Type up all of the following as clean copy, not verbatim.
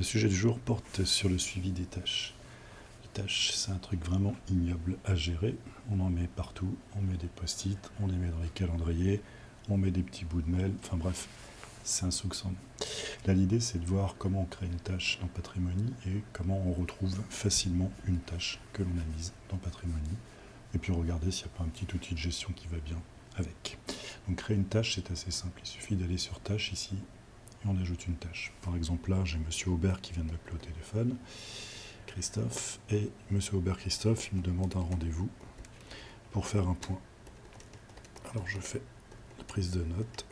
Le sujet du jour porte sur le suivi des tâches. Les tâches, c'est un truc vraiment ignoble à gérer. On en met partout, on met des post-it, on les met dans les calendriers, on met des petits bouts de mail, enfin bref, c'est un soupçon. Là, l'idée, c'est de voir comment on crée une tâche dans Patrimony et comment on retrouve facilement une tâche que l'on a mise dans Patrimony. Et puis regarder s'il n'y a pas un petit outil de gestion qui va bien avec. Donc créer une tâche, c'est assez simple. Il suffit d'aller sur tâche ici et on ajoute une tâche. Par exemple, là, j'ai Monsieur Aubert qui vient de m'appeler au téléphone, Christophe, et Monsieur Aubert Christophe, il me demande un rendez-vous pour faire un point. Alors je fais la prise de notes,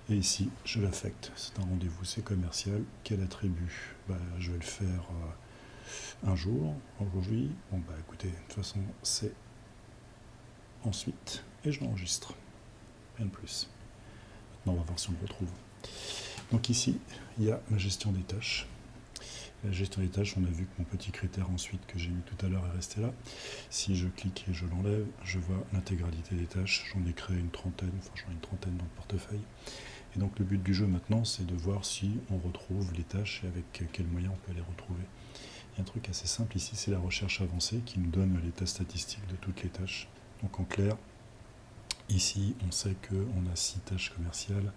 et ici, je l'affecte. C'est un rendez-vous, c'est commercial. Quel attribut? Je vais le faire un jour, aujourd'hui. Bon, écoutez, de toute façon, c'est ensuite, et je l'enregistre. Rien de plus. Maintenant, on va voir si on le retrouve. Donc ici, il y a ma gestion des tâches. La gestion des tâches, on a vu que mon petit critère ensuite que j'ai mis tout à l'heure est resté là. Si je clique et je l'enlève, je vois l'intégralité des tâches. J'en ai créé une trentaine, j'en ai une trentaine dans le portefeuille. Et donc le but du jeu maintenant, c'est de voir si on retrouve les tâches et avec quels moyens on peut les retrouver. Il y a un truc assez simple ici, c'est la recherche avancée qui nous donne l'état statistique de toutes les tâches. Donc en clair, ici, on sait qu'on a 6 tâches commerciales,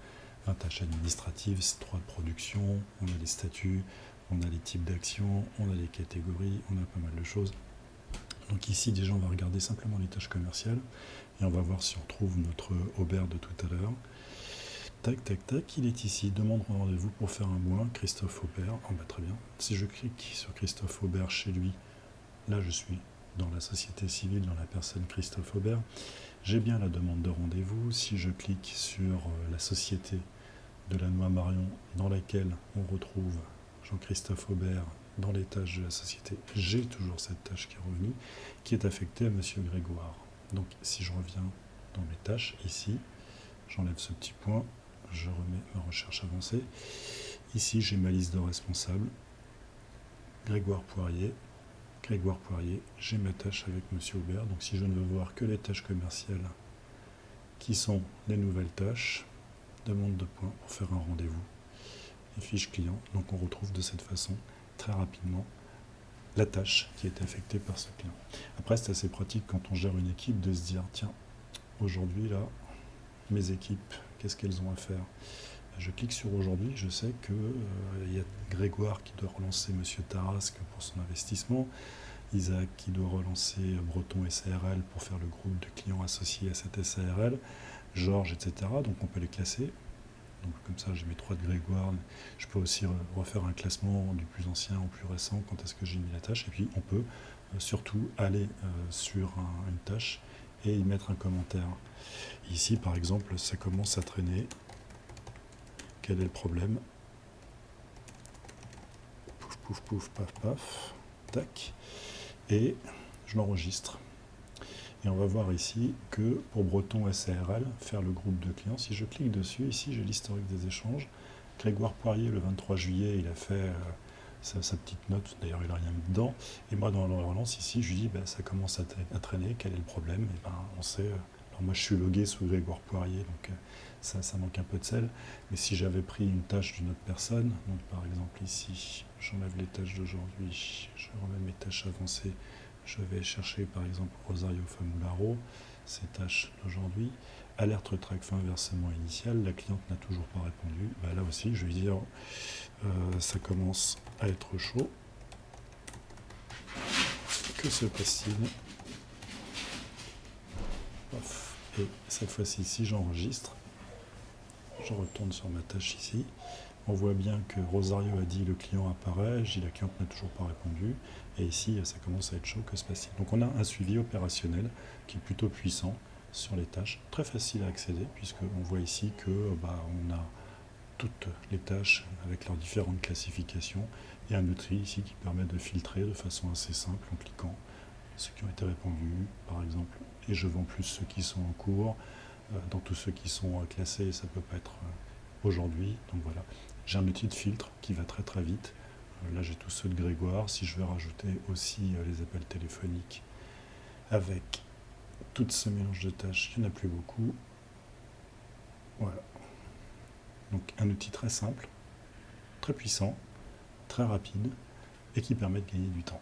20 tâches administratives, 3 de production, on a les statuts, on a les types d'actions, on a les catégories, on a pas mal de choses. Donc ici, déjà, on va regarder simplement les tâches commerciales et on va voir si on trouve notre Aubert de tout à l'heure. Tac, tac, tac, il est ici. Demande rendez-vous pour faire un mois. Christophe Aubert. Très bien. Si je clique sur Christophe Aubert chez lui, là, je suis dans la société civile, dans la personne Christophe Aubert. J'ai bien la demande de rendez-vous. Si je clique sur la société de la Noix Marion, dans laquelle on retrouve Jean-Christophe Aubert dans les tâches de la société, j'ai toujours cette tâche qui est revenue, qui est affectée à Monsieur Grégoire. Donc, si je reviens dans mes tâches, ici, j'enlève ce petit point, je remets ma recherche avancée. Ici, j'ai ma liste de responsables. Grégoire Poirier, j'ai ma tâche avec Monsieur Aubert. Donc si je ne veux voir que les tâches commerciales qui sont les nouvelles tâches, demande de points pour faire un rendez-vous. Et fiche client. Donc on retrouve de cette façon, très rapidement, la tâche qui est affectée par ce client. Après, c'est assez pratique quand on gère une équipe de se dire, tiens, aujourd'hui, là, mes équipes, qu'est-ce qu'elles ont à faire? Je clique sur aujourd'hui, je sais qu'il y a Grégoire qui doit relancer Monsieur Tarasque pour son investissement, Isaac qui doit relancer Breton SARL pour faire le groupe de clients associés à cette SARL, Georges, etc. Donc on peut les classer. Donc comme ça, j'ai mes 3 de Grégoire. Je peux aussi refaire un classement du plus ancien au plus récent, quand est-ce que j'ai mis la tâche. Et puis on peut surtout aller sur une tâche et y mettre un commentaire. Ici, par exemple, ça commence à traîner. Quel est le problème? Pouf, pouf, pouf, paf, paf. Tac. Et je l'enregistre. Et on va voir ici que pour Breton SARL, faire le groupe de clients, si je clique dessus, ici j'ai l'historique des échanges. Grégoire Poirier, le 23 juillet, il a fait sa petite note, d'ailleurs il n'a rien mis dedans. Et moi, dans la relance, ici, je lui dis, ça commence à traîner, quel est le problème? Et on sait. Alors moi, je suis logué sous Grégoire Poirier, donc ça manque un peu de sel. Mais si j'avais pris une tâche d'une autre personne, donc par exemple ici, j'enlève les tâches d'aujourd'hui, je remets mes tâches avancées, je vais chercher par exemple Rosario Famularo, ces tâches d'aujourd'hui, alerte retract fin versement initial, la cliente n'a toujours pas répondu. Là aussi, je vais dire, ça commence à être chaud. Que se passe-t-il? Et cette fois-ci, si j'enregistre, je retourne sur ma tâche ici. On voit bien que Rosario a dit le client apparaît, j'ai la cliente n'a toujours pas répondu, et ici ça commence à être chaud, que se passe-t-il? Donc on a un suivi opérationnel qui est plutôt puissant sur les tâches, très facile à accéder, puisqu'on voit ici que on a toutes les tâches avec leurs différentes classifications, et un outil ici qui permet de filtrer de façon assez simple en cliquant ceux qui ont été répondus, par exemple, et je vends plus ceux qui sont en cours. Dans tous ceux qui sont classés, ça ne peut pas être aujourd'hui, donc voilà. J'ai un outil de filtre qui va très très vite. Là, j'ai tous ceux de Grégoire. Si je veux rajouter aussi les appels téléphoniques avec tout ce mélange de tâches, il n'y en a plus beaucoup. Voilà. Donc un outil très simple, très puissant, très rapides et qui permet de gagner du temps.